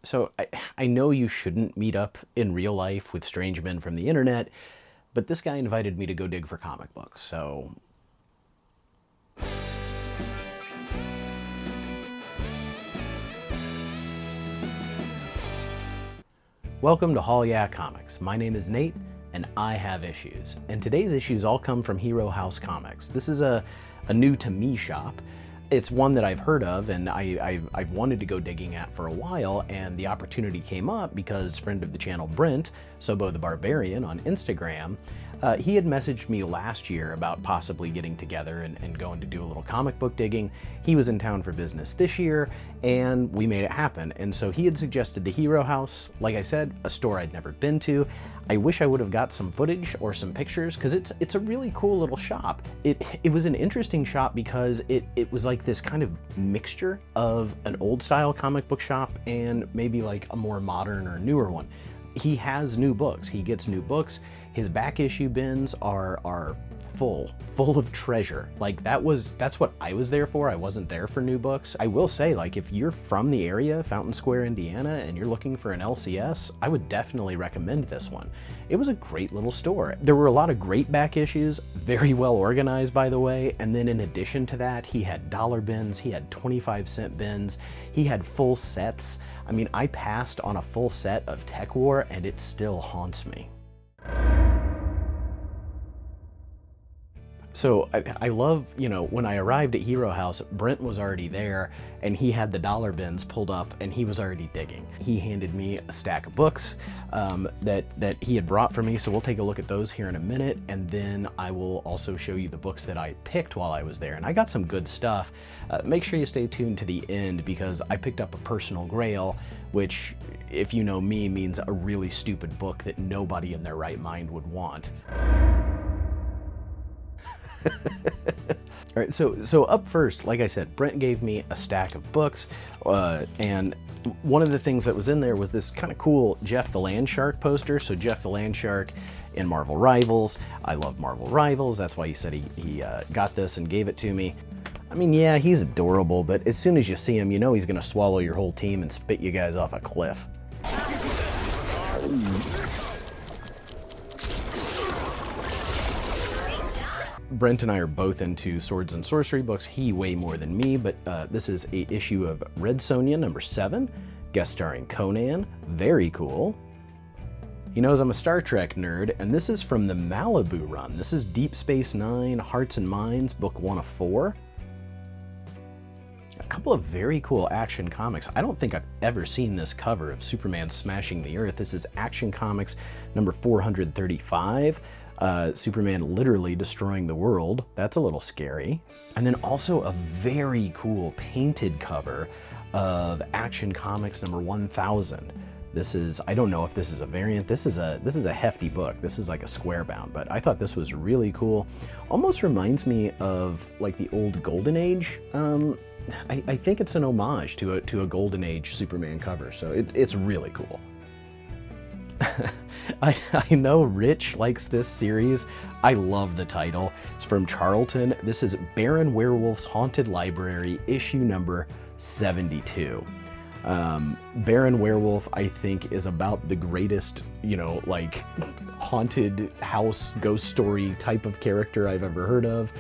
I know you shouldn't meet up in real life with strange men from the internet, but this guy invited me to go dig for comic books, so welcome to HAULYEAH Comics. My name is Nate, and I have issues. And today's issues all come from Hero House Comics. This is a new to me shop. It's one that I've heard of and I've wanted to go digging at for a while, and the opportunity came up because friend of the channel Brent, Sobo the Barbarian on Instagram, he had messaged me last year about possibly getting together and going to do a little comic book digging. He was in town for business this year and we made it happen. And so he had suggested the Hero House, like I said, a store I'd never been to. I wish I would have got some footage or some pictures because it's a really cool little shop. It was an interesting shop because it was like this kind of mixture of an old style comic book shop and maybe like a more modern or newer one. He has new books. He gets new books. His back issue bins are full of treasure. Like that's what I was there for. I wasn't there for new books. I will say, like, if you're from the area, Fountain Square, Indiana, and you're looking for an LCS, I would definitely recommend this one. It was a great little store. There were a lot of great back issues, very well organized, by the way, and then in addition to that, he had dollar bins, he had 25-cent bins, he had full sets. I mean, I passed on a full set of Tech War and it still haunts me. So I love, when I arrived at Hero House, Brent was already there and he had the dollar bins pulled up and he was already digging. He handed me a stack of books that he had brought for me, so we'll take a look at those here in a minute, and then I will also show you the books that I picked while I was there. And I got some good stuff. Make sure you stay tuned to the end because I picked up a personal grail, which, if you know me, means a really stupid book that nobody in their right mind would want. All right, so up first, like I said, Brent gave me a stack of books, and one of the things that was in there was this kind of cool Jeff the Landshark poster. So Jeff the Landshark in Marvel Rivals. I love Marvel Rivals. That's why he said he got this and gave it to me. I mean, yeah, he's adorable, but as soon as you see him, you know he's gonna swallow your whole team and spit you guys off a cliff. Brent and I are both into swords and sorcery books. He way more than me, but this is a issue of Red Sonja number 7, guest starring Conan. Very cool. He knows I'm a Star Trek nerd, and this is from the Malibu run. This is Deep Space Nine, Hearts and Minds, book 1 of 4. A couple of very cool Action Comics. I don't think I've ever seen this cover of Superman smashing the Earth. This is Action Comics number 435. Superman literally destroying the world. That's a little scary. And then also a very cool painted cover of Action Comics number 1000. This is, I don't know if this is a variant. This is a hefty book. This is like a square bound, but I thought this was really cool. Almost reminds me of like the old Golden Age. I think it's an homage to a Golden Age Superman cover, so it's really cool. I know Rich likes this series. I love the title. It's from Charlton. This is Baron Werewolf's Haunted Library, issue number 72. Baron Werewolf, I think, is about the greatest, like haunted house ghost story type of character I've ever heard of.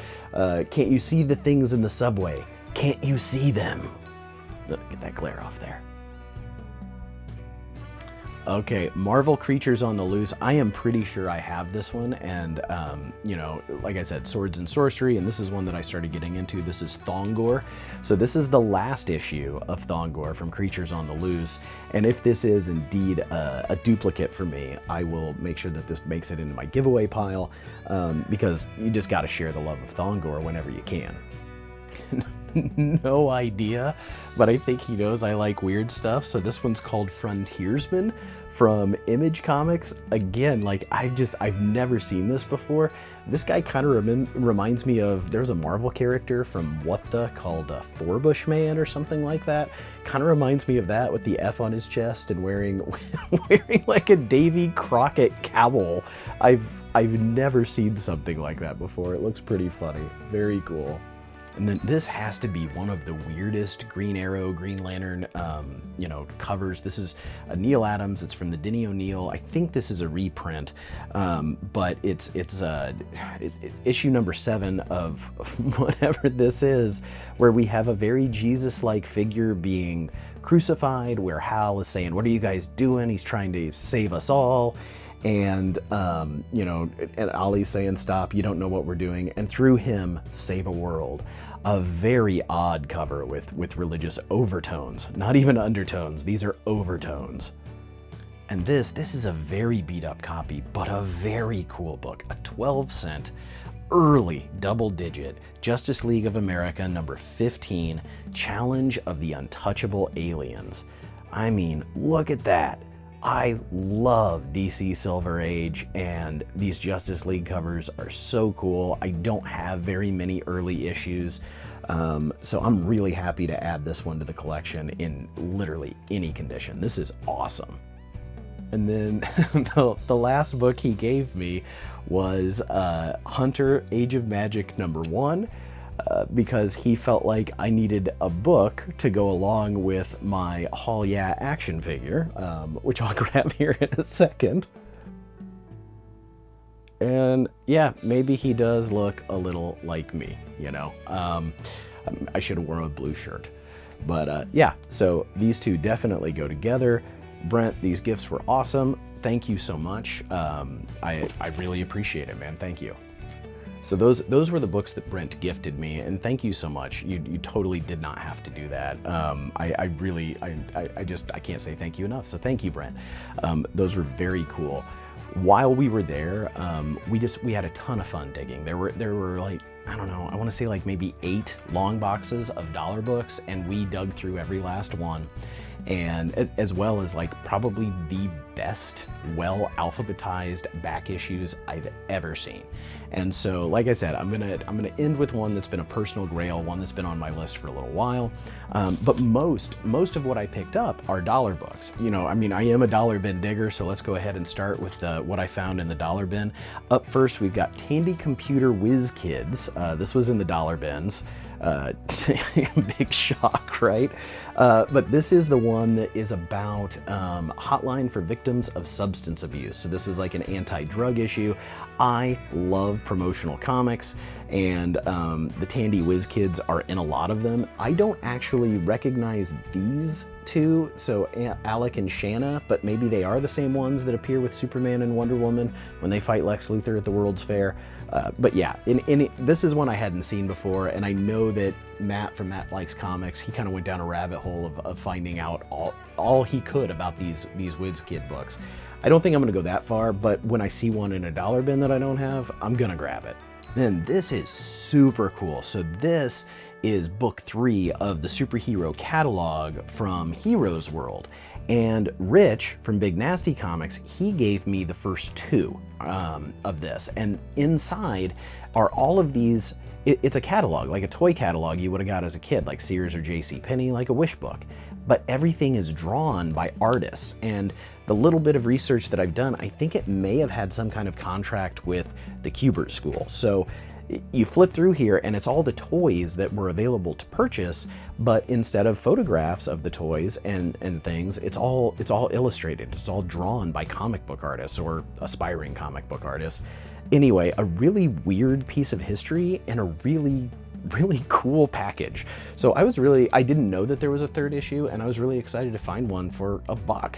Can't you see the things in the subway? Can't you see them? Get that glare off there. Okay, Marvel Creatures on the Loose. I am pretty sure I have this one, and like I said, swords and sorcery, and this is one that I started getting into. This is Thongor. So this is the last issue of Thongor from Creatures on the Loose, and if this is indeed a duplicate for me, I will make sure that this makes it into my giveaway pile, because you just got to share the love of Thongor whenever you can. No idea, but I think he knows I like weird stuff. So this one's called Frontiersman from Image Comics. Again, like I've never seen this before. This guy kind of reminds me of, there's a Marvel character from What The called Forbush Man or something like that. Kind of reminds me of that with the F on his chest and wearing like a Davy Crockett cowl. I've never seen something like that before. It looks pretty funny. Very cool. And then this has to be one of the weirdest Green Arrow, Green Lantern, covers. This is a Neil Adams. It's from the Denny O'Neil. I think this is a reprint, but it's issue number 7 of whatever this is, where we have a very Jesus-like figure being crucified, where Hal is saying, "What are you guys doing?" He's trying to save us all. And, and Ollie's saying, "Stop, you don't know what we're doing." And through him, save a world. A very odd cover with religious overtones, not even undertones. These are overtones. And this is a very beat up copy, but a very cool book. A 12-cent, early double-digit Justice League of America number 15, Challenge of the Untouchable Aliens. I mean, look at that. I love DC Silver Age, and these Justice League covers are so cool. I don't have very many early issues, so I'm really happy to add this one to the collection in literally any condition. This is awesome. And then the last book he gave me was Hunter Age of Magic number 1. Because he felt like I needed a book to go along with my HAULYEAH action figure, which I'll grab here in a second. And yeah, maybe he does look a little like me, I should have worn a blue shirt. But yeah, so these two definitely go together. Brent, these gifts were awesome. Thank you so much. I really appreciate it, man. Thank you. So those were the books that Brent gifted me, and thank you so much. You totally did not have to do that. I can't say thank you enough. So thank you, Brent. Those were very cool. While we were there, we had a ton of fun digging. There were like, I don't know, I want to say like maybe 8 long boxes of dollar books, and we dug through every last one. And as well as like probably the best well alphabetized back issues I've ever seen. And so, like I said, I'm gonna end with one that's been a personal grail, one that's been on my list for a little while. But most of what I picked up are dollar books. I am a dollar bin digger, so let's go ahead and start with what I found in the dollar bin. Up first, we've got Tandy Computer Whiz Kids. This was in the dollar bins. Big shock, right? But this is the one that is about hotline for victims of substance abuse. So this is like an anti-drug issue. I love promotional comics, and the Tandy Whiz Kids are in a lot of them. I don't actually recognize these two, so Alec and Shanna, but maybe they are the same ones that appear with Superman and Wonder Woman when they fight Lex Luthor at the World's Fair. But yeah, this is one I hadn't seen before, and I know that Matt from Matt Likes Comics, he kind of went down a rabbit hole of finding out all he could about these Whiz Kid books. I don't think I'm gonna go that far, but when I see one in a dollar bin that I don't have, I'm gonna grab it. Then this is super cool. So this is book 3 of the superhero catalog from Heroes World. And Rich from Big Nasty Comics, he gave me the first 2 of this. And inside are all of these, it's a catalog, like a toy catalog you would have got as a kid, like Sears or JCPenney, like a wish book. But everything is drawn by artists. And the little bit of research that I've done, I think it may have had some kind of contract with the Kubert School. So you flip through here and it's all the toys that were available to purchase, but instead of photographs of the toys and things, it's all illustrated. It's all drawn by comic book artists or aspiring comic book artists. Anyway, a really weird piece of history and a really cool package. So I didn't know that there was a 3rd issue, and I was really excited to find one for $1.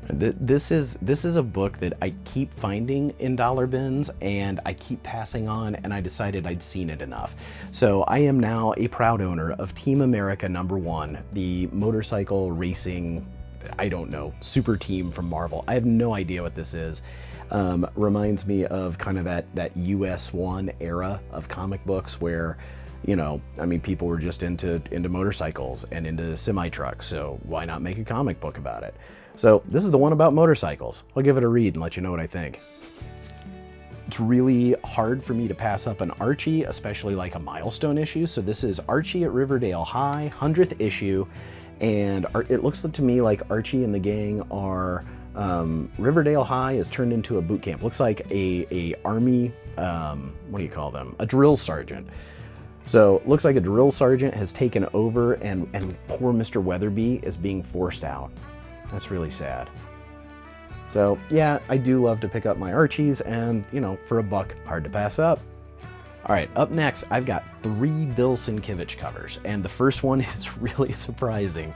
This is a book that I keep finding in dollar bins, and I keep passing on, and I decided I'd seen it enough. So I am now a proud owner of Team America #1, the motorcycle racing, I don't know, super team from Marvel. I have no idea what this is. Reminds me of kind of that US1 era of comic books where, people were just into motorcycles and into semi-trucks, so why not make a comic book about it? So this is the one about motorcycles. I'll give it a read and let you know what I think. It's really hard for me to pass up an Archie, especially like a milestone issue. So this is Archie at Riverdale High, 100th issue. And it looks to me like Archie and the gang are, Riverdale High is turned into a boot camp. Looks like a army, what do you call them? A drill sergeant. So looks like a drill sergeant has taken over and poor Mr. Weatherby is being forced out. That's really sad. So yeah, I do love to pick up my Archies and, you know, for $1, hard to pass up. All right, up next, I've got 3 Bill Sienkiewicz covers, and the first one is really surprising.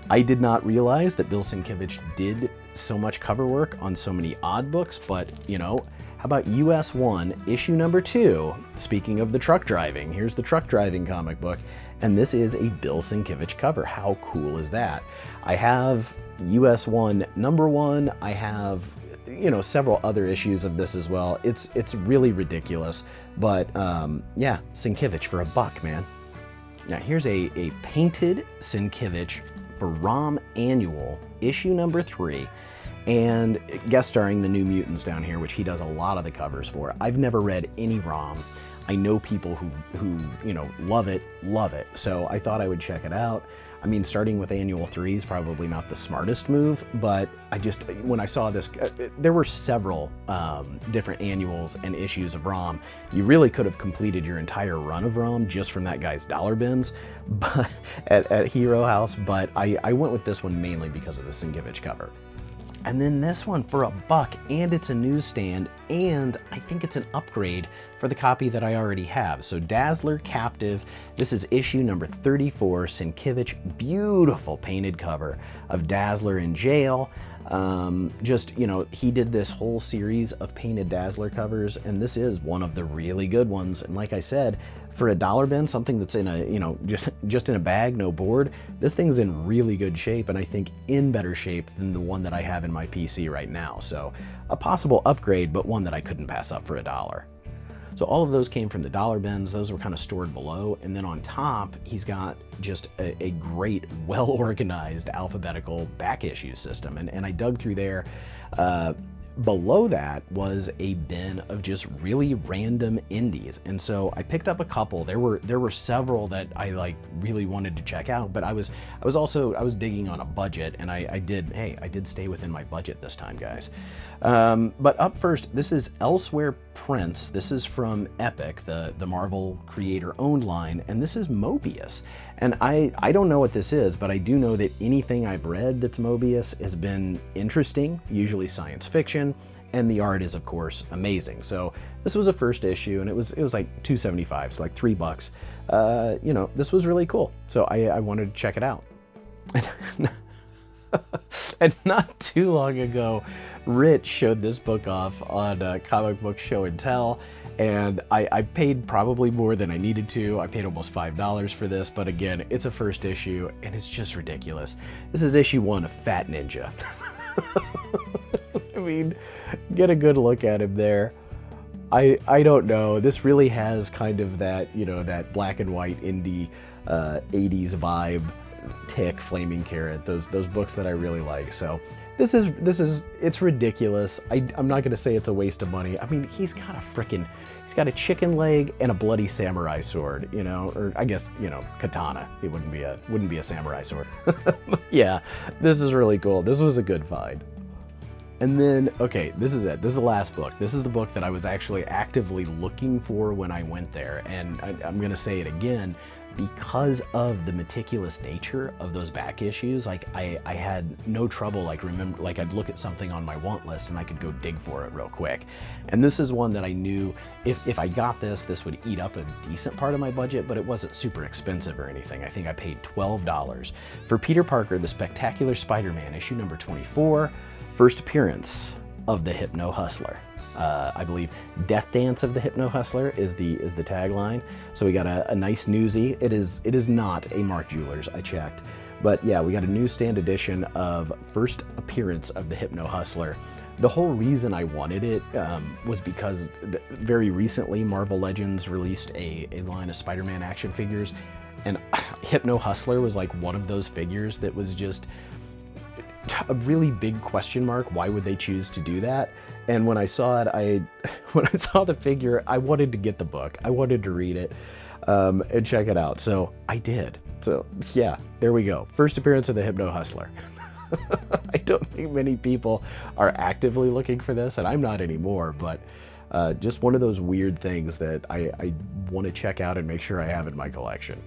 I did not realize that Bill Sienkiewicz did so much cover work on so many odd books, but, you know, how about US 1, issue number 2? Speaking of the truck driving, here's the truck driving comic book, and this is a Bill Sienkiewicz cover. How cool is that? I have US 1 number 1, I have, you know, several other issues of this as well. It's really ridiculous, but yeah, Sienkiewicz for $1, man. Now here's a painted Sienkiewicz for ROM Annual, issue number 3, and guest starring the New Mutants down here, which he does a lot of the covers for. I've never read any ROM. I know people who you know, love it, so I thought I would check it out. I mean, starting with Annual 3 is probably not the smartest move, but when I saw this, there were several different annuals and issues of ROM. You really could have completed your entire run of ROM just from that guy's dollar bins but at Hero House, but I went with this one mainly because of the Sienkiewicz cover. And then this one for $1, and it's a newsstand, and I think it's an upgrade for the copy that I already have. So Dazzler Captive, this is issue number 34, Sienkiewicz, beautiful painted cover of Dazzler in jail. Just, you know, he did this whole series of painted Dazzler covers, and this is one of the really good ones. And like I said, for a dollar bin, something that's in a, you know, just in a bag, no board, this thing's in really good shape, and I think in better shape than the one that I have in my PC right now. So a possible upgrade, but one that I couldn't pass up for $1. So all of those came from the dollar bins. Those were kind of stored below, and then on top, he's got just a great, well-organized alphabetical back issue system, and I dug through there. Below that was a bin of just really random indies, and so I picked up a couple. There were several that I really wanted to check out, but I was digging on a budget, and I did stay within my budget this time, guys. But up first, this is Elsewhere Prince. This is from Epic, the Marvel creator-owned line, and this is Mobius. And I don't know what this is, but I do know that anything I've read that's Mobius has been interesting, usually science fiction, and the art is, of course, amazing. So this was a first issue, and it was like $2.75, so like $3. You know, this was really cool, so I wanted to check it out. And not too long ago, Rich showed this book off on Comic Book Show and Tell, and I paid probably more than I needed to. I paid almost $5 for this, but again, it's a first issue, and it's just ridiculous. This is issue 1 of Fat Ninja. I mean, get a good look at him there. I don't know. This really has kind of that, you know, that black and white indie 80s vibe. Tick, Flaming Carrot, those books that I really like. So it's ridiculous. I'm not gonna say it's a waste of money. I mean, he's got a chicken leg and a bloody samurai sword, you know, or I guess, you know, katana. It wouldn't be a samurai sword. Yeah, this is really cool. This was a good find. And then, okay, this is it. This is the last book. This is the book that I was actually actively looking for when I went there. And I'm gonna say it again, because of the meticulous nature of those back issues, like I had no trouble, I'd look at something on my want list and I could go dig for it real quick. And this is one that I knew if I got this would eat up a decent part of my budget, but it wasn't super expensive or anything. I think I paid $12 for Peter Parker, The Spectacular Spider-Man, issue number 24, first appearance of the Hypno Hustler. I believe Death Dance of the Hypno Hustler is the tagline. So we got a nice newsie. It is not a Mark Jewelers, I checked. But yeah, we got a newsstand edition of first appearance of the Hypno Hustler. The whole reason I wanted it was because very recently Marvel Legends released a line of Spider-Man action figures, and Hypno Hustler was like one of those figures that was just a really big question mark. Why would they choose to do that? And when I saw it, when I saw the figure, I wanted to get the book. I wanted to read it and check it out. So I did. So yeah, there we go. First appearance of the Hypno Hustler. I don't think many people are actively looking for this, and I'm not anymore, but Just one of those weird things that I want to check out and make sure I have in my collection.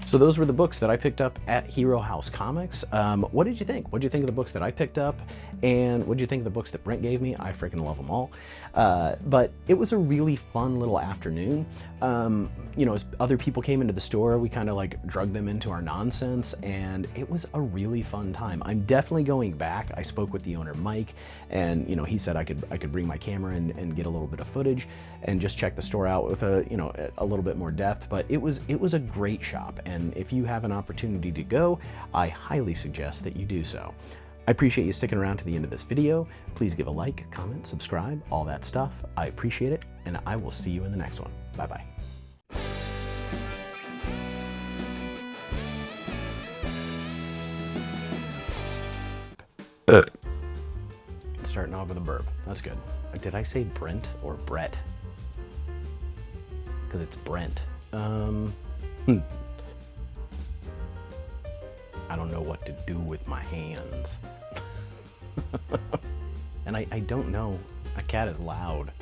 So those were the books that I picked up at Hero House Comics. What did you think? What did you think of the books that I picked up? And what did you think of the books that Brent gave me? I freaking love them all. But it was a really fun little afternoon. You know, as other people came into the store, we kind of like drug them into our nonsense, and it was a really fun time. I'm definitely going back. I spoke with the owner, Mike, and you know, he said I could bring my camera and get a little bit of footage and just check the store out with a little bit more depth. But it was a great shop, and if you have an opportunity to go, I highly suggest that you do so. I appreciate you sticking around to the end of this video. Please give a like, comment, subscribe, all that stuff. I appreciate it, and I will see you in the next one. Bye-bye. Starting off with a burp. That's good. Did I say Brent or Brett? Because it's Brent. I don't know what to do with my hands. And I don't know. A cat is loud.